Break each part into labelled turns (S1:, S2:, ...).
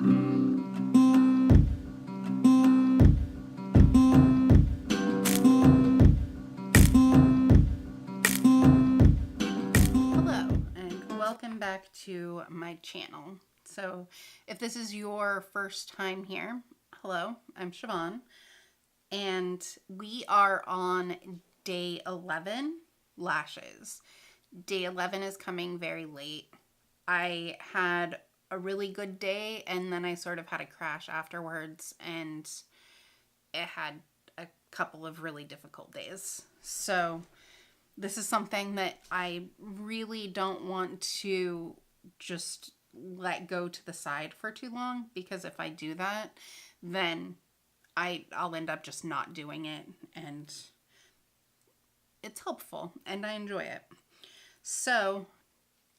S1: Welcome back to my channel. So if this is your first time here, hello, I'm Siobhan, and we are on day 11, lashes. Day 11 is coming very late. I had a really good day and then I sort of had a crash afterwards, and it had a couple of really difficult days. So this is something that I really don't want to just let go to the side for too long, because if I do that, then I'll end up just not doing it, and it's helpful and I enjoy it. So,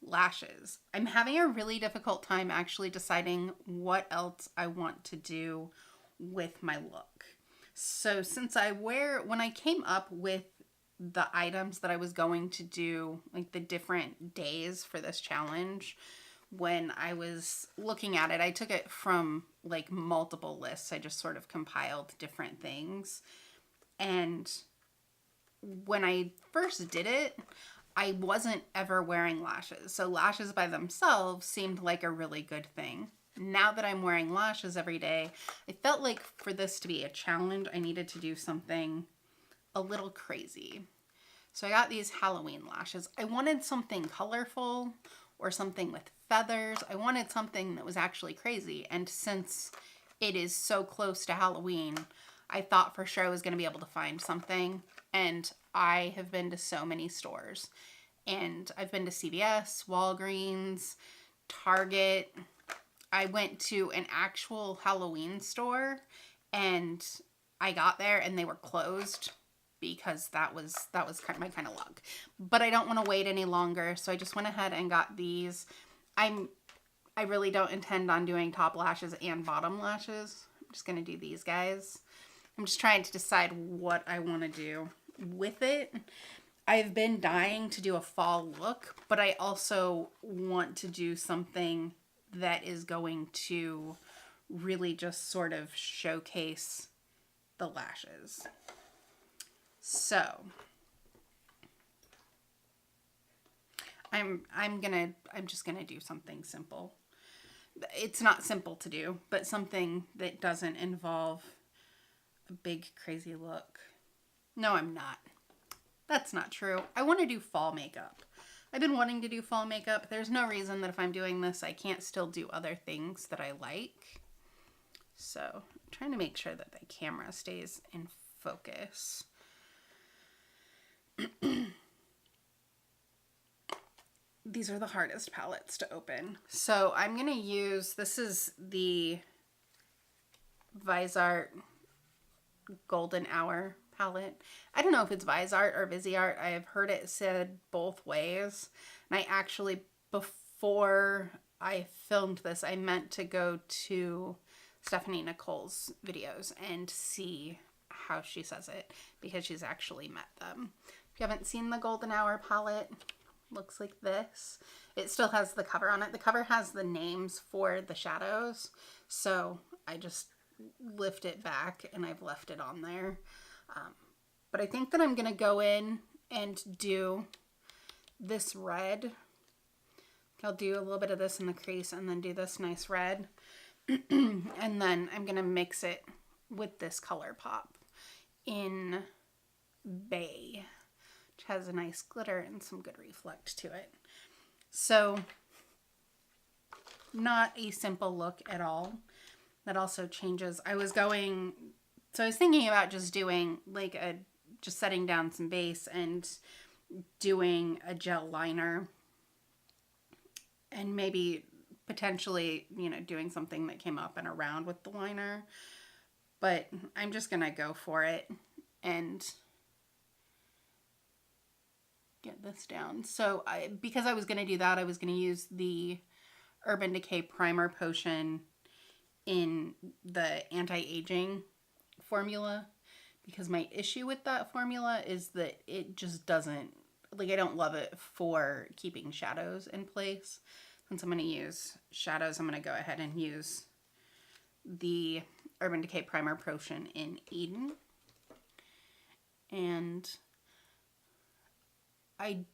S1: lashes. I'm having a really difficult time actually deciding what else I want to do with my look. So since when I came up with the items that I was going to do, like the different days for this challenge, when I was looking at it, I took it from like multiple lists. I just sort of compiled different things. And when I first did it, I wasn't ever wearing lashes. So lashes by themselves seemed like a really good thing. Now that I'm wearing lashes every day, I felt like for this to be a challenge, I needed to do something a little crazy. So I got these Halloween lashes. I wanted something colorful or something with feathers. I wanted something that was actually crazy. And since it is so close to Halloween, I thought for sure I was going to be able to find something. And I have been to so many stores. And I've been to CVS, Walgreens, Target. I went to an actual Halloween store and I got there and they were closed, because that was my kind of luck. But I don't want to wait any longer, so I just went ahead and got these. I really don't intend on doing top lashes and bottom lashes. I'm just going to do these guys. I'm just trying to decide what I want to do with it. I've been dying to do a fall look, but I also want to do something that is going to really just sort of showcase the lashes. So I'm just gonna do something simple. It's not simple to do, but something that doesn't involve a big crazy look. No, I'm not. That's not true. I want to do fall makeup. I've been wanting to do fall makeup. There's no reason that if I'm doing this, I can't still do other things that I like. So I'm trying to make sure that the camera stays in focus. These are the hardest palettes to open. So I'm going to use, this is the Visart Golden Hour palette. I don't know if it's Visart or Viseart. I have heard it said both ways. And I actually, before I filmed this, I meant to go to Stephanie Nicole's videos and see how she says it, because she's actually met them. If you haven't seen the Golden Hour palette, looks like this. It still has the cover on it. The cover has the names for the shadows, so I just lift it back and I've left it on there. But I think that I'm going to go in and do this red. I'll do a little bit of this in the crease and then do this nice red. And then I'm going to mix it with this color pop in Bay, which has a nice glitter and some good reflect to it. So not a simple look at all. That also changes. I was thinking about just doing like just setting down some base and doing a gel liner, and maybe potentially, doing something that came up and around with the liner. But I'm just going to go for it and get this down. So because I was going to do that, I was going to use the Urban Decay Primer Potion in the anti-aging formula, because my issue with that formula is that it just doesn't, like, I don't love it for keeping shadows in place. Since I'm going to use shadows, I'm going to go ahead and use the Urban Decay Primer Potion in Eden. And I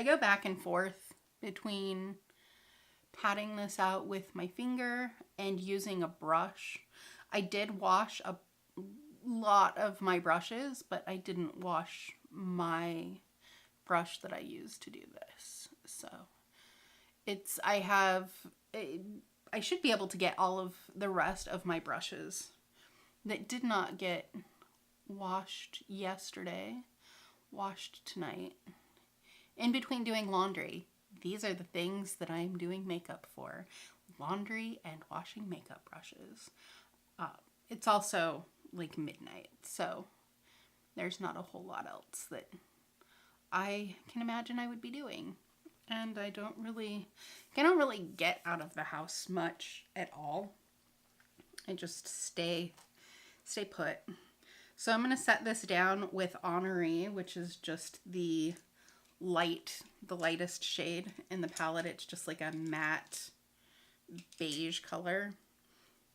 S1: go back and forth between patting this out with my finger and using a brush. I did wash a lot of my brushes, but I didn't wash my brush that I used to do this. So I should be able to get all of the rest of my brushes that did not get washed yesterday, washed tonight. In between doing laundry, these are the things that I'm doing makeup for. Laundry and washing makeup brushes. It's also like midnight, so there's not a whole lot else that I can imagine I would be doing. And I don't really get out of the house much at all. I just stay put. So I'm going to set this down with Honoree, which is just the lightest shade in the palette. It's just like a matte beige color.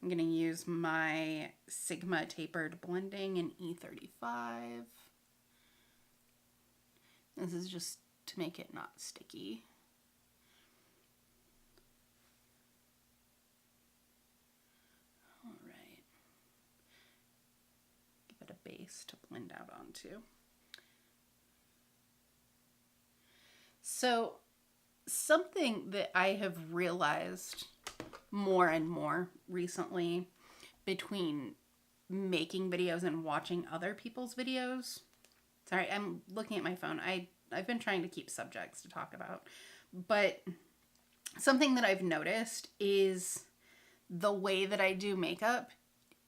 S1: I'm going to use my Sigma Tapered Blending in E35. This is just to make it not sticky. All right. Give it a base to blend out onto. So something that I have realized more and more recently between making videos and watching other people's videos. Sorry, I'm looking at my phone. I've been trying to keep subjects to talk about. But something that I've noticed is the way that I do makeup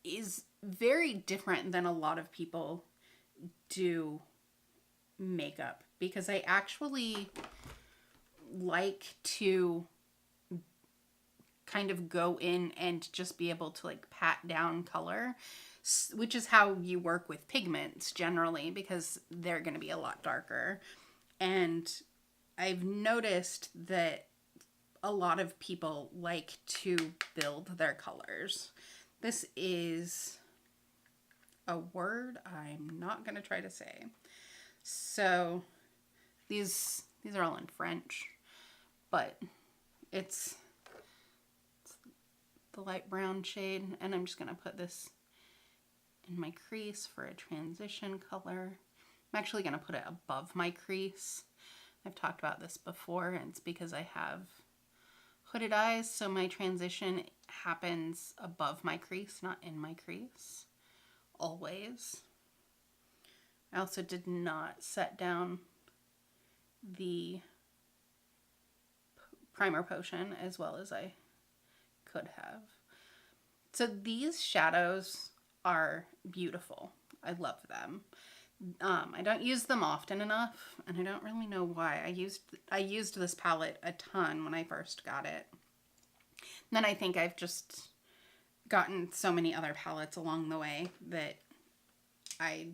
S1: is very different than a lot of people do makeup, because I actually like to kind of go in and just be able to like pat down color, which is how you work with pigments generally, because they're going to be a lot darker. And I've noticed that a lot of people like to build their colors. This is a word I'm not going to try to say. So these are all in French, but it's the light brown shade, and I'm just going to put this in my crease for a transition color. I'm actually going to put it above my crease. I've talked about this before, and it's because I have hooded eyes, so my transition happens above my crease, not in my crease, always. I also did not set down the primer potion as well as I could have. So these shadows are beautiful. I love them. I don't use them often enough, and I don't really know why. I used this palette a ton when I first got it. And then I think I've just gotten so many other palettes along the way that I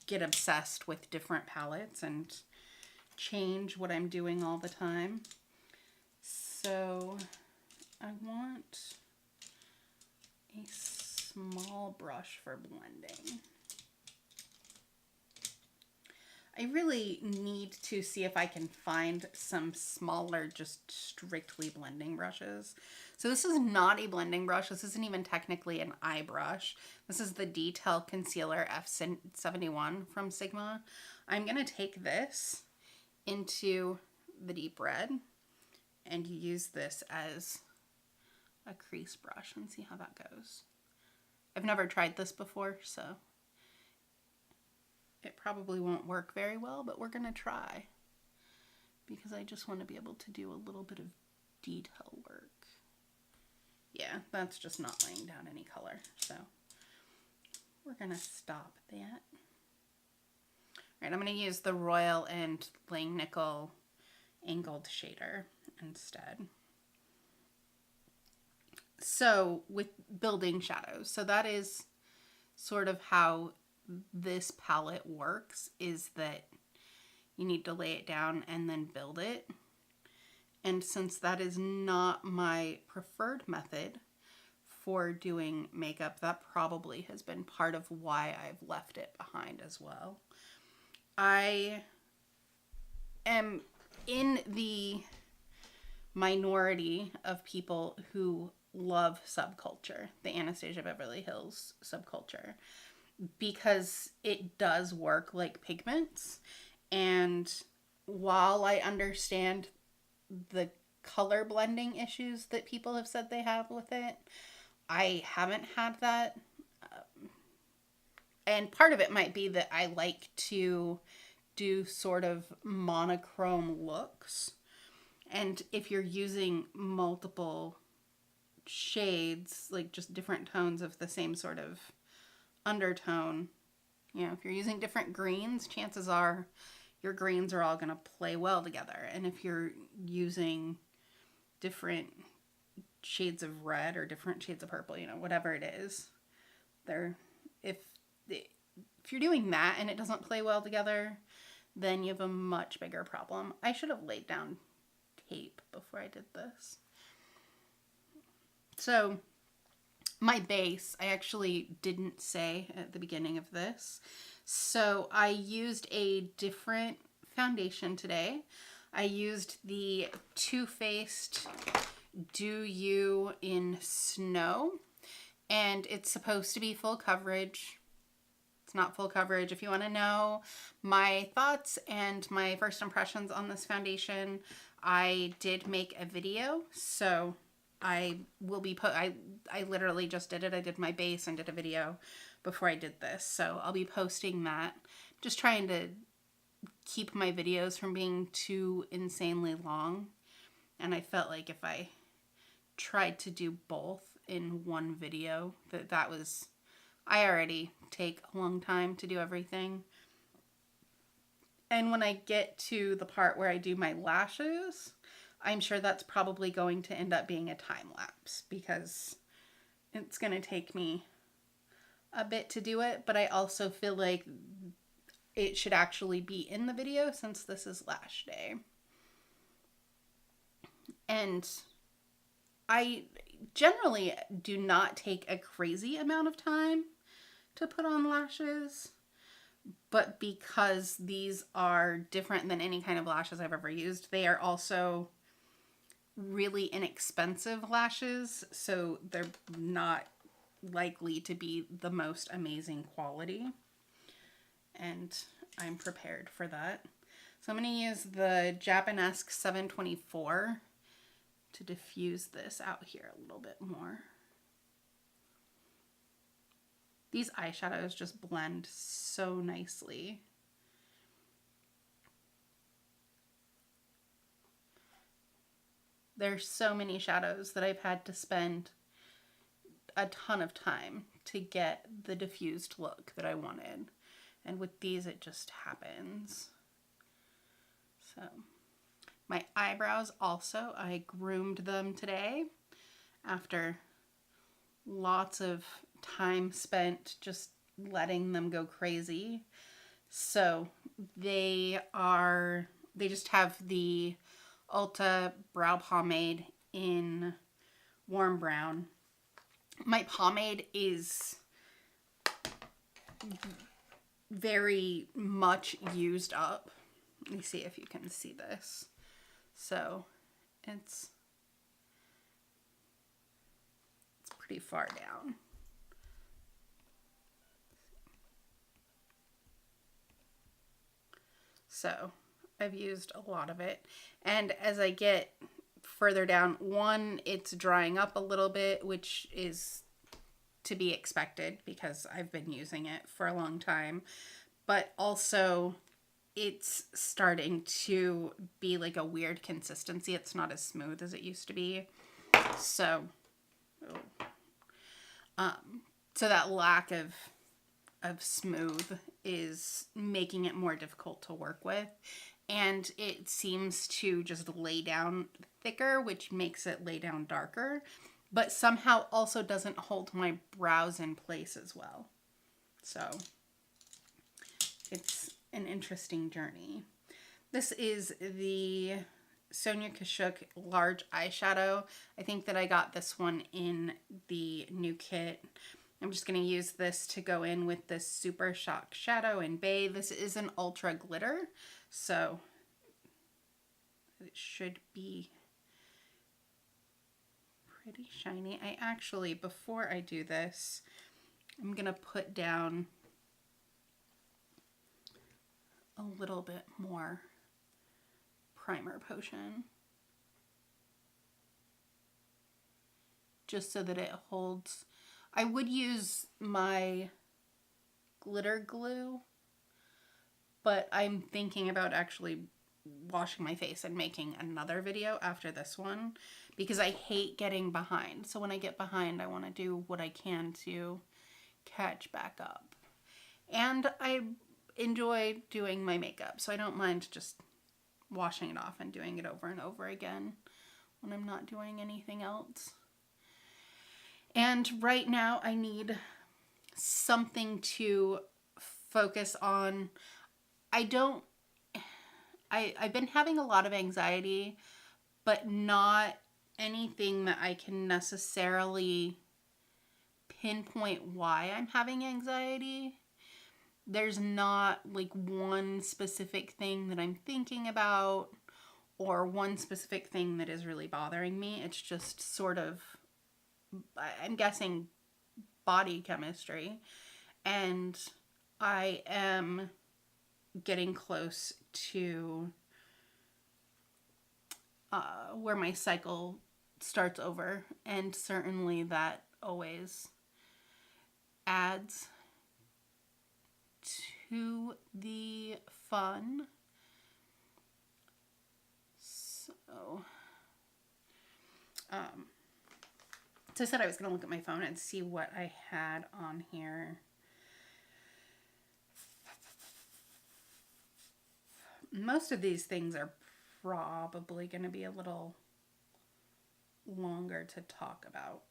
S1: get obsessed with different palettes and change what I'm doing all the time. So I want a small brush for blending. I really need to see if I can find some smaller, just strictly blending brushes. So this is not a blending brush. This isn't even technically an eye brush. This is the Detail Concealer F71 from Sigma. I'm going to take this into the deep red and use this as a crease brush and see how that goes. I've never tried this before, so it probably won't work very well, but we're going to try because I just want to be able to do a little bit of detail work. Yeah, that's just not laying down any color, so we're going to stop that. All right, I'm going to use the Royal and Langnickel angled shader instead. So with building shadows, so that is sort of how this palette works, is that you need to lay it down and then build it. And since that is not my preferred method for doing makeup, that probably has been part of why I've left it behind as well. I am in the minority of people who love subculture, the Anastasia Beverly Hills subculture, because it does work like pigments. And while I understand the color blending issues that people have said they have with it, I haven't had that. And part of it might be that I like to do sort of monochrome looks. And if you're using multiple shades, like just different tones of the same sort of undertone, you know, if you're using different greens, chances are your greens are all going to play well together. And if you're using different shades of red or different shades of purple, you know, whatever it is, if you're doing that and it doesn't play well together, then you have a much bigger problem. I should have laid down tape before I did this. So my base, I actually didn't say at the beginning of this. So I used a different foundation today. I used the Too Faced Do You in Snow, and it's supposed to be full coverage. It's not full coverage. If you want to know my thoughts and my first impressions on this foundation, I did make a video, so I will be I literally just did it. I did my base and did a video before I did this, so I'll be posting that. Just trying to keep my videos from being too insanely long, and I felt like if I tried to do both in one video, that was, I already take a long time to do everything. And when I get to the part where I do my lashes, I'm sure that's probably going to end up being a time lapse because it's going to take me a bit to do it, but I also feel like it should actually be in the video since this is lash day. And I generally do not take a crazy amount of time to put on lashes, but because these are different than any kind of lashes I've ever used, they are also really inexpensive lashes, so they're not likely to be the most amazing quality, and I'm prepared for that. So I'm going to use the Japanesque 724 to diffuse this out here a little bit more. These eyeshadows just blend so nicely. There's so many shadows that I've had to spend a ton of time to get the diffused look that I wanted. And with these, it just happens. So my eyebrows also, I groomed them today after lots of time spent just letting them go crazy. So they just have the Ulta brow pomade in warm brown. My pomade is very much used up. Let me see if you can see this. So it's pretty far down. So I've used a lot of it. And as I get further down, one, it's drying up a little bit, which is to be expected because I've been using it for a long time. But also it's starting to be like a weird consistency. It's not as smooth as it used to be. So, so that lack of smooth is making it more difficult to work with. And it seems to just lay down thicker, which makes it lay down darker, but somehow also doesn't hold my brows in place as well. So it's an interesting journey. This is the Sonia Kashuk large eyeshadow. I think that I got this one in the new kit. I'm just going to use this to go in with this Super Shock Shadow in Bay. This is an ultra glitter, so it should be pretty shiny. I actually, before I do this, I'm going to put down a little bit more primer potion just so that it holds. I would use my glitter glue, but I'm thinking about actually washing my face and making another video after this one because I hate getting behind. So when I get behind, I want to do what I can to catch back up. And I enjoy doing my makeup, so I don't mind just washing it off and doing it over and over again when I'm not doing anything else. And right now I need something to focus on. I've been having a lot of anxiety, but not anything that I can necessarily pinpoint why I'm having anxiety. There's not like one specific thing that I'm thinking about or one specific thing that is really bothering me. It's just sort of, I'm guessing, body chemistry. And I am getting close to where my cycle starts over. And certainly that always adds to the fun. So I said I was going to look at my phone and see what I had on here. Most of these things are probably going to be a little longer to talk about.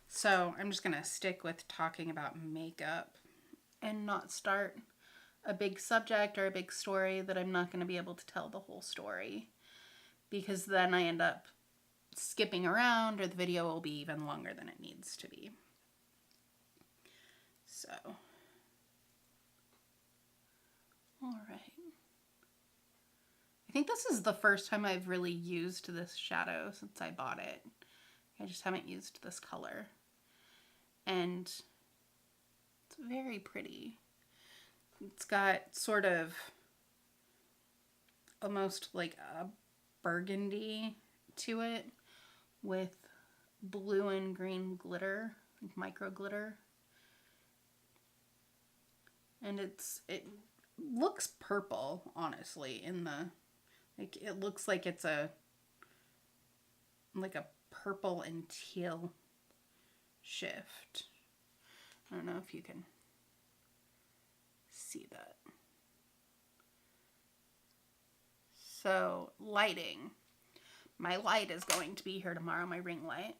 S1: So I'm just going to stick with talking about makeup and not start a big subject or a big story that I'm not going to be able to tell the whole story, because then I end up skipping around or the video will be even longer than it needs to be. So, all right. I think this is the first time I've really used this shadow since I bought it. I just haven't used this color. And it's very pretty. It's got sort of almost like a burgundy to it with blue and green glitter, like micro glitter. And it looks purple, honestly, in the, like, it looks like it's like a purple and teal shift. I don't know if you can see that. So, lighting. My light is going to be here tomorrow, my ring light.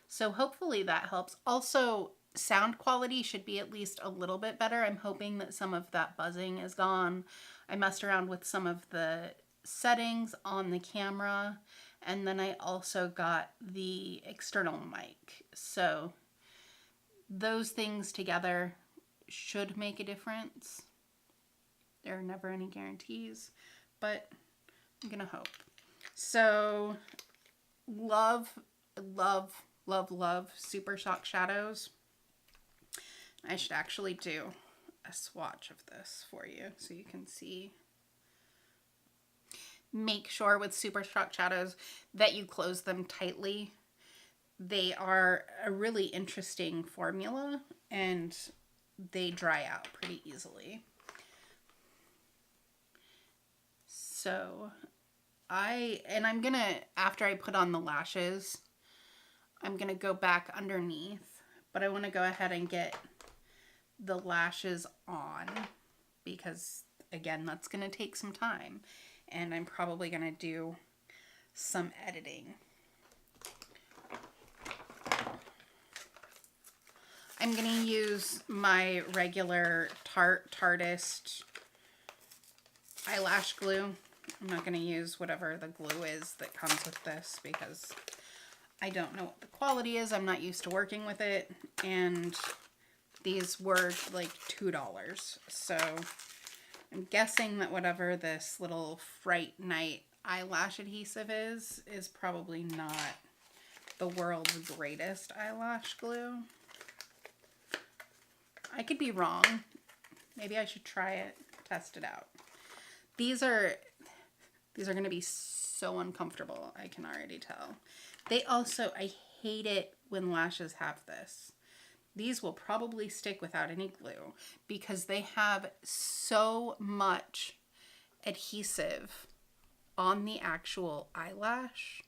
S1: So hopefully that helps. Also, sound quality should be at least a little bit better. I'm hoping that some of that buzzing is gone. I messed around with some of the settings on the camera, and then I also got the external mic. So those things together should make a difference. There are never any guarantees, but I'm gonna hope. So love Super Shock shadows. I should actually do a swatch of this for you so you can see. Make sure with Super Shock shadows that you close them tightly. They are a really interesting formula and they dry out pretty easily. So I'm gonna, after I put on the lashes, I'm gonna go back underneath, but I want to go ahead and get the lashes on because, again, that's gonna take some time and I'm probably gonna do some editing. I'm gonna use my regular Tarteist eyelash glue I'm not going to use whatever the glue is that comes with this because I don't know what the quality is. I'm not used to working with it. And these were like $2. So I'm guessing that whatever this little Fright Night eyelash adhesive is probably not the world's greatest eyelash glue. I could be wrong. Maybe I should try it, test it out. These are going to be so uncomfortable, I can already tell. They also, I hate it when lashes have this. These will probably stick without any glue because they have so much adhesive on the actual eyelash.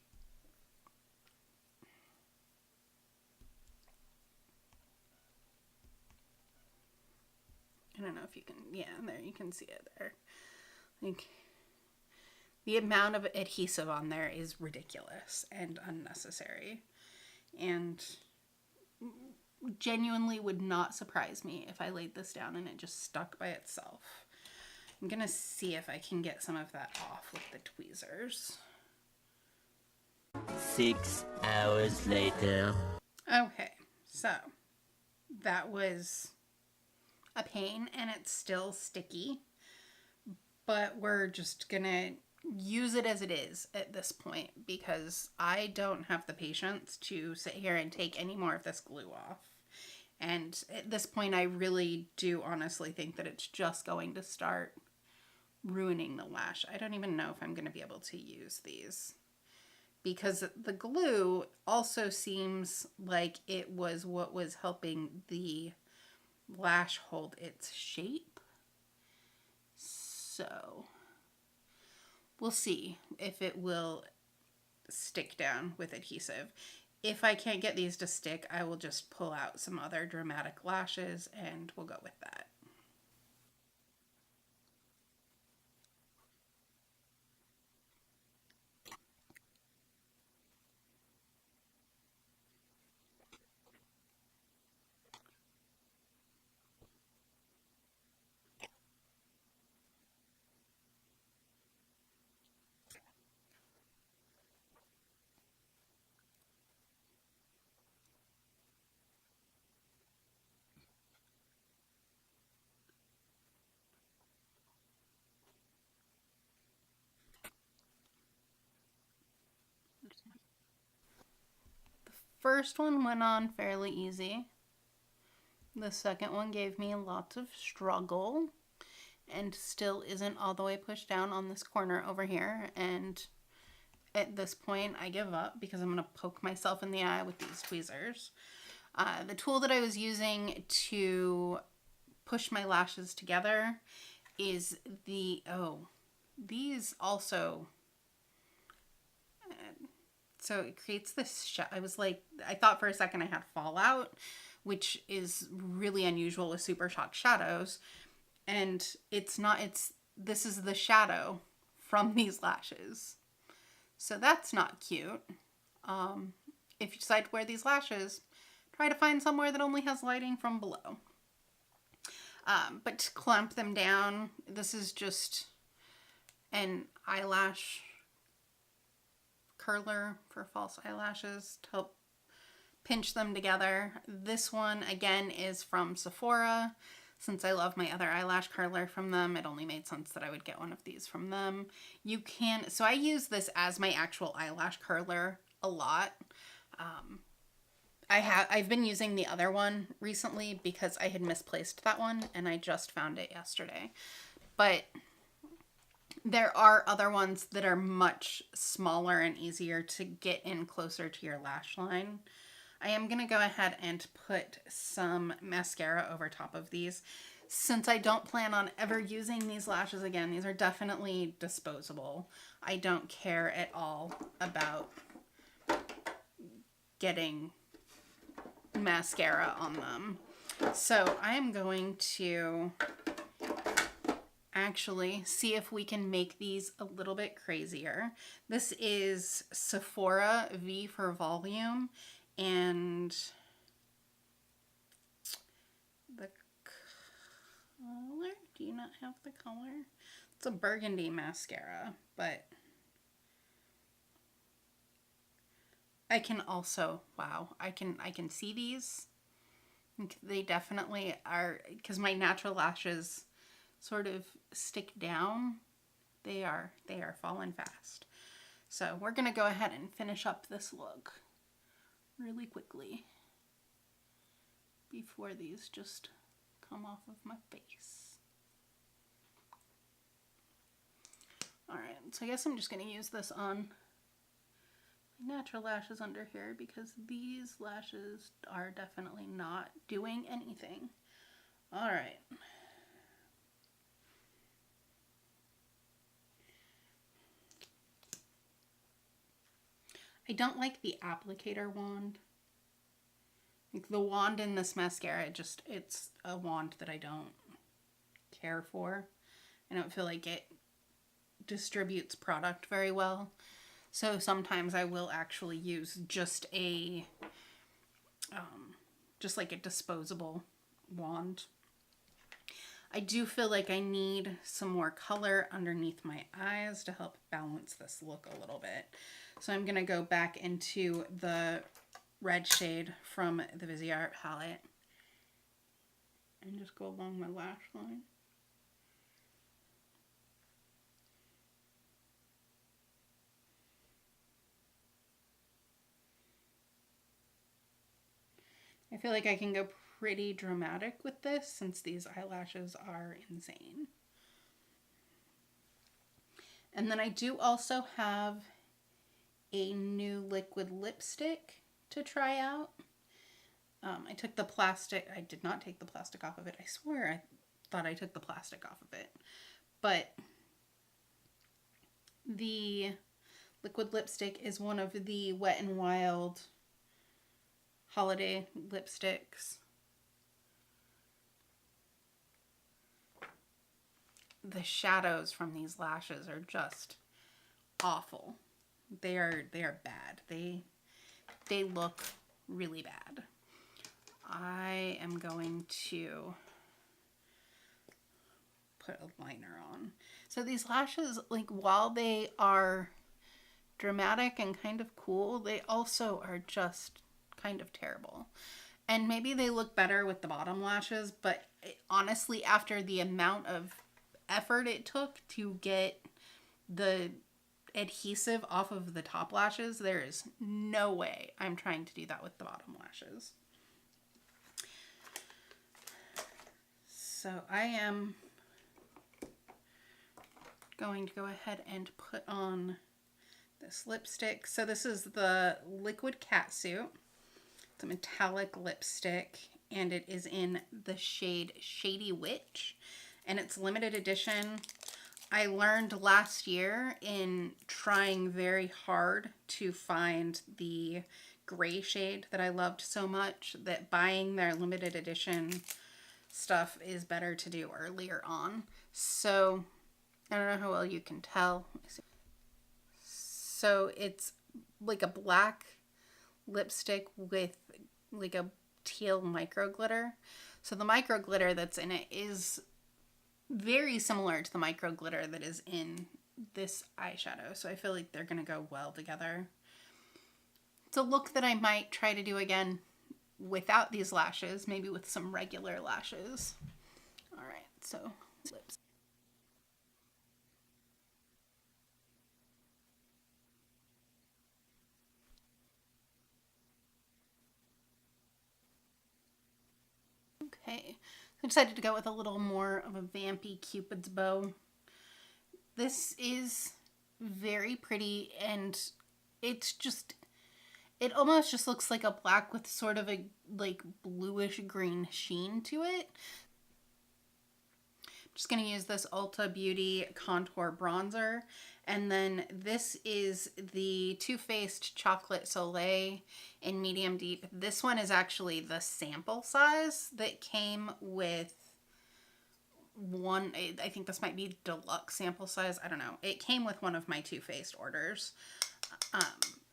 S1: I don't know if you can, yeah, there, you can see it there. Like, the amount of adhesive on there is ridiculous and unnecessary. And genuinely would not surprise me if I laid this down and it just stuck by itself. I'm gonna see if I can get some of that off with the tweezers.
S2: 6 hours later.
S1: Okay, so that was a pain and it's still sticky, but we're just gonna use it as it is at this point because I don't have the patience to sit here and take any more of this glue off. And at this point, I really do honestly think that it's just going to start ruining the lash. I don't even know if I'm going to be able to use these because the glue also seems like it was what was helping the lash hold its shape. So we'll see if it will stick down with adhesive. If I can't get these to stick, I will just pull out some other dramatic lashes and we'll go with that. First one went on fairly easy. The second one gave me lots of struggle and still isn't all the way pushed down on this corner over here. And at this point, I give up because I'm going to poke myself in the eye with these tweezers. The tool that I was using to push my lashes together is these also... So it creates this I thought for a second I had fallout, which is really unusual with super shock shadows. And it's not, this is the shadow from these lashes. So that's not cute. If you decide to wear these lashes, try to find somewhere that only has lighting from below. But to clamp them down, this is just an eyelash curler for false eyelashes to help pinch them together. This one again is from Sephora. Since I love my other eyelash curler from them, it only made sense that I would get one of these from them. So I use this as my actual eyelash curler a lot. I've been using the other one recently because I had misplaced that one and I just found it yesterday. But there are other ones that are much smaller and easier to get in closer to your lash line. I am going to go ahead and put some mascara over top of these. Since I don't plan on ever using these lashes again, these are definitely disposable. I don't care at all about getting mascara on them. So I am going to actually see if we can make these a little bit crazier. This is Sephora V for Volume, and the color, do you not have the color? It's a burgundy mascara, but I can also, wow, I can see these. They definitely are, because my natural lashes sort of stick down. They are falling fast. So we're gonna go ahead and finish up this look really quickly before these just come off of my face. Alright, so I guess I'm just gonna use this on my natural lashes under here because these lashes are definitely not doing anything. Alright. I don't like the applicator wand. Like the wand in this mascara, it's a wand that I don't care for. I don't feel like it distributes product very well. So sometimes I will actually use just a, just like a disposable wand. I do feel like I need some more color underneath my eyes to help balance this look a little bit. So I'm going to go back into the red shade from the Viseart palette and just go along my lash line. I feel like I can go pretty dramatic with this since these eyelashes are insane. And then I do also have a new liquid lipstick to try out. I took the plastic, I did not take the plastic off of it. I swear I thought I took the plastic off of it. But the liquid lipstick is one of the Wet n Wild holiday lipsticks. The shadows from these lashes are just awful. They are bad. They look really bad. I am going to put a liner on. So these lashes, like, while they are dramatic and kind of cool, they also are just kind of terrible. And maybe they look better with the bottom lashes, but honestly, after the amount of effort it took to get the adhesive off of the top lashes, there is no way I'm trying to do that with the bottom lashes. So I am going to go ahead and put on this lipstick. So this is the Liquid Catsuit. It's a metallic lipstick and it is in the shade Shady Witch and it's limited edition. I learned last year in trying very hard to find the gray shade that I loved so much that buying their limited edition stuff is better to do earlier on. So I don't know how well you can tell. So it's like a black lipstick with like a teal micro glitter. So the micro glitter that's in it is very similar to the micro glitter that is in this eyeshadow. So I feel like they're going to go well together. It's a look that I might try to do again without these lashes, maybe with some regular lashes. All right, so lips. Okay, I decided to go with a little more of a vampy Cupid's bow. This is very pretty and it's just, it almost just looks like a black with sort of a like bluish green sheen to it. I'm just going to use this Ulta Beauty contour bronzer. And then this is the Too Faced Chocolate Soleil in medium deep. This one is actually the sample size that came with one. I think this might be deluxe sample size. I don't know. It came with one of my Too Faced orders.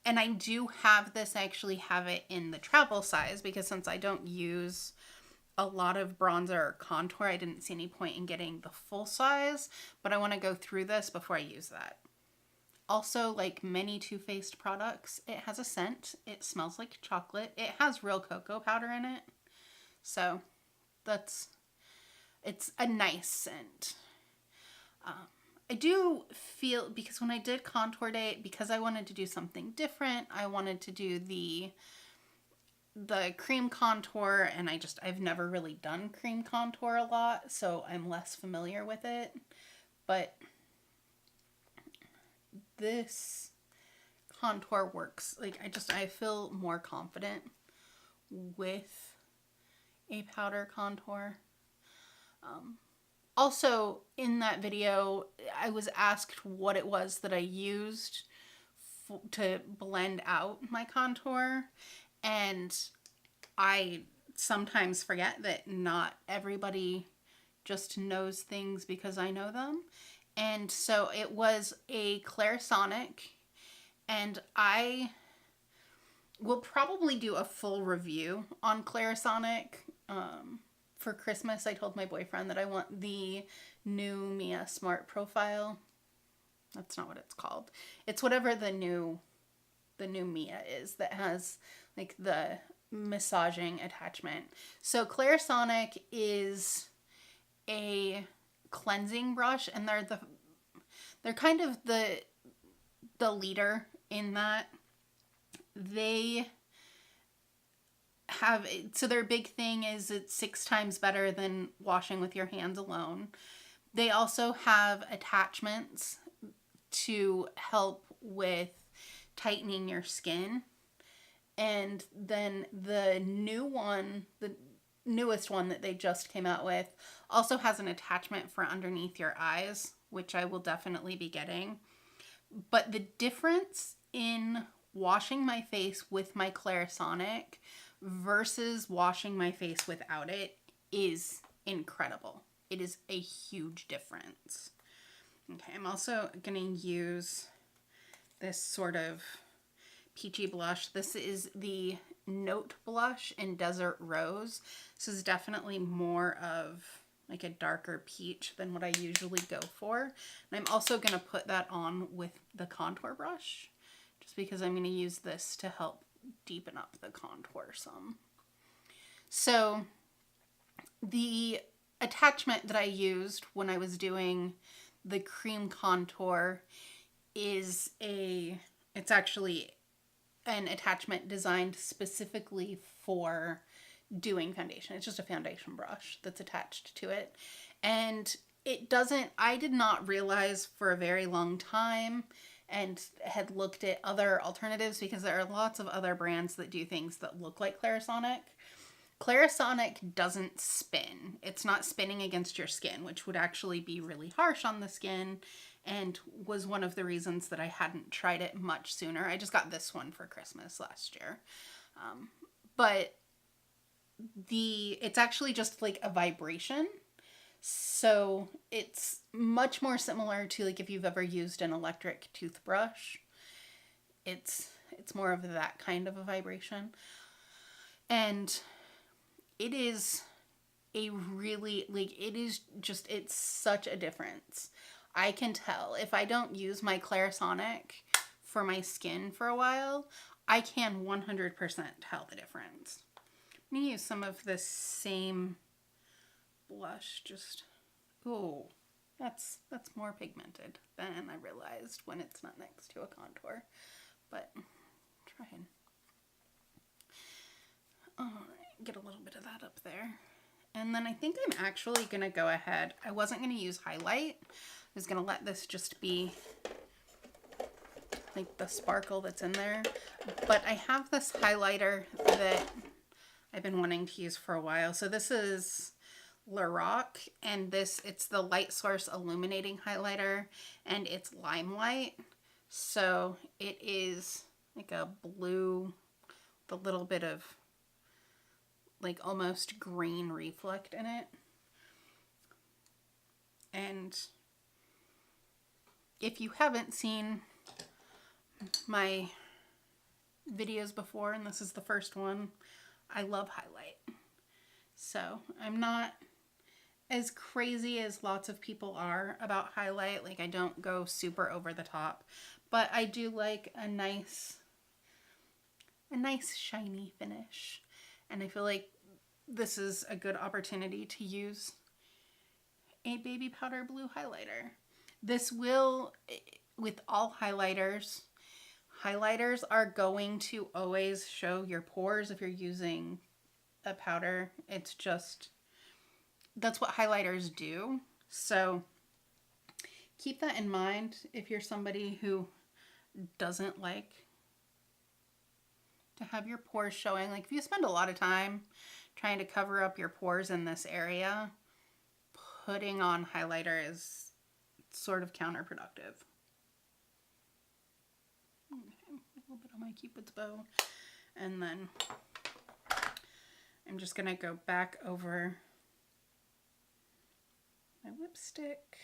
S1: And I do have this, I actually have it in the travel size because since I don't use a lot of bronzer or contour, I didn't see any point in getting the full size, but I want to go through this before I use that. Also, like many Too Faced products, it has a scent. It smells like chocolate. It has real cocoa powder in it. So it's a nice scent. I do feel, because when I did contour day, because I wanted to do something different, I wanted to do the cream contour, and I've never really done cream contour a lot, so I'm less familiar with it. But this contour works. Like, I feel more confident with a powder contour. Also, in that video, I was asked what it was that I used to blend out my contour, and I sometimes forget that not everybody just knows things because I know them. And so it was a Clarisonic, and I will probably do a full review on Clarisonic. For Christmas, I told my boyfriend that I want the new Mia Smart Profile. That's not what it's called. It's whatever the new Mia is that has like the massaging attachment. So Clarisonic is a cleansing brush, and they're kind of the leader in that. They have, so their big thing is it's 6 times better than washing with your hands alone. They also have attachments to help with tightening your skin. And then the newest one that they just came out with also has an attachment for underneath your eyes, which I will definitely be getting. But the difference in washing my face with my Clarisonic versus washing my face without it is incredible. It is a huge difference. Okay, I'm also going to use this sort of peachy blush. This is the Note Blush in Desert Rose. This is definitely more of like a darker peach than what I usually go for. And I'm also going to put that on with the contour brush, just because I'm going to use this to help deepen up the contour some. So the attachment that I used when I was doing the cream contour is it's actually an attachment designed specifically for doing foundation. It's just a foundation brush that's attached to it. And I did not realize for a very long time, and had looked at other alternatives, because there are lots of other brands that do things that look like Clarisonic. Clarisonic doesn't spin. It's not spinning against your skin, which would actually be really harsh on the skin, and was one of the reasons that I hadn't tried it much sooner. I just got this one for Christmas last year. But it's actually just like a vibration. So it's much more similar to like if you've ever used an electric toothbrush. It's more of that kind of a vibration. And it is a really, like, it's such a difference. I can tell if I don't use my Clarisonic for my skin for a while, I can 100% tell the difference. I'm going to use some of this same blush, that's more pigmented than I realized when it's not next to a contour, but try and get a little bit of that up there. And then I think I'm actually gonna go ahead, I wasn't gonna use highlight, I was gonna let this just be like the sparkle that's in there, but I have this highlighter that I've been wanting to use for a while. So this is Lorac, and it's the Light Source Illuminating Highlighter, and it's Limelight. So it is like a blue with a little bit of like almost green reflect in it. And if you haven't seen my videos before, and this is the first one, I love highlight. So I'm not as crazy as lots of people are about highlight. Like, I don't go super over the top, but I do like a nice shiny finish. And I feel like this is a good opportunity to use a baby powder blue highlighter. This will, with all highlighters are going to always show your pores if you're using a powder. It's just, that's what highlighters do. So keep that in mind if you're somebody who doesn't like to have your pores showing. Like, if you spend a lot of time trying to cover up your pores in this area, putting on highlighter is sort of counterproductive. Okay, a little bit on my Cupid's bow. And then I'm just gonna go back over my lipstick.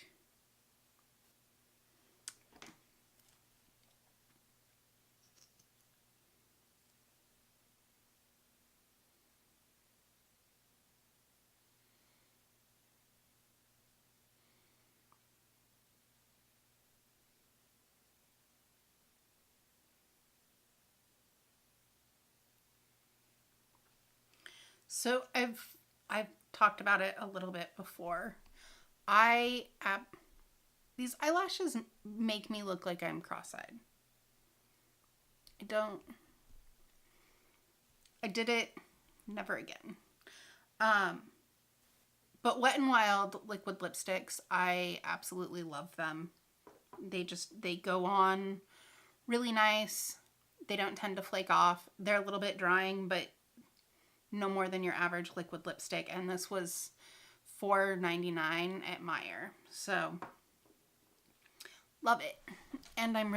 S1: So I've talked about it a little bit before. These eyelashes make me look like I'm cross-eyed. I did it, never again. But Wet n Wild liquid lipsticks, I absolutely love them. They go on really nice. They don't tend to flake off. They're a little bit drying, but no more than your average liquid lipstick. And this was $4.99 at Meijer. So love it. And I'm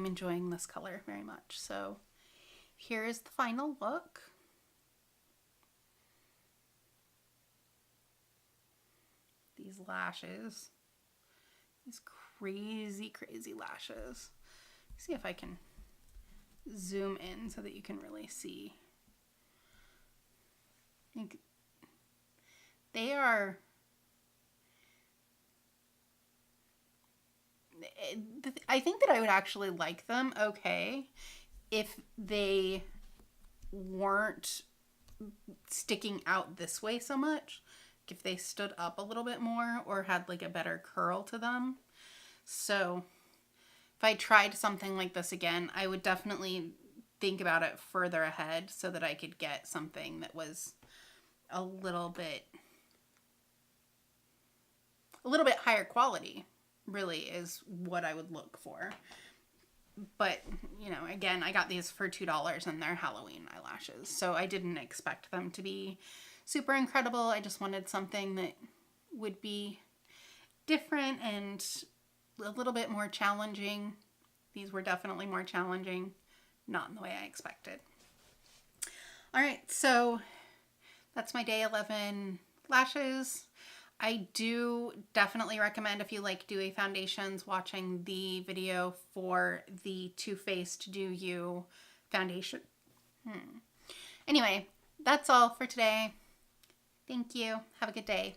S1: enjoying this color very much. So here is the final look. These lashes. These crazy, crazy lashes. See if I can zoom in so that you can really see. They are, I think that I would actually like them okay if they weren't sticking out this way so much. If they stood up a little bit more or had like a better curl to them. So if I tried something like this again, I would definitely think about it further ahead so that I could get something that was a little bit higher quality, really, is what I would look for. But, you know, again, I got these for $2 and they're Halloween eyelashes. So I didn't expect them to be super incredible. I just wanted something that would be different and a little bit more challenging. These were definitely more challenging, not in the way I expected. All right, so that's my day 11 lashes. I do definitely recommend, if you like dewy foundations, watching the video for the Too Faced Do You foundation. Anyway, that's all for today. Thank you. Have a good day.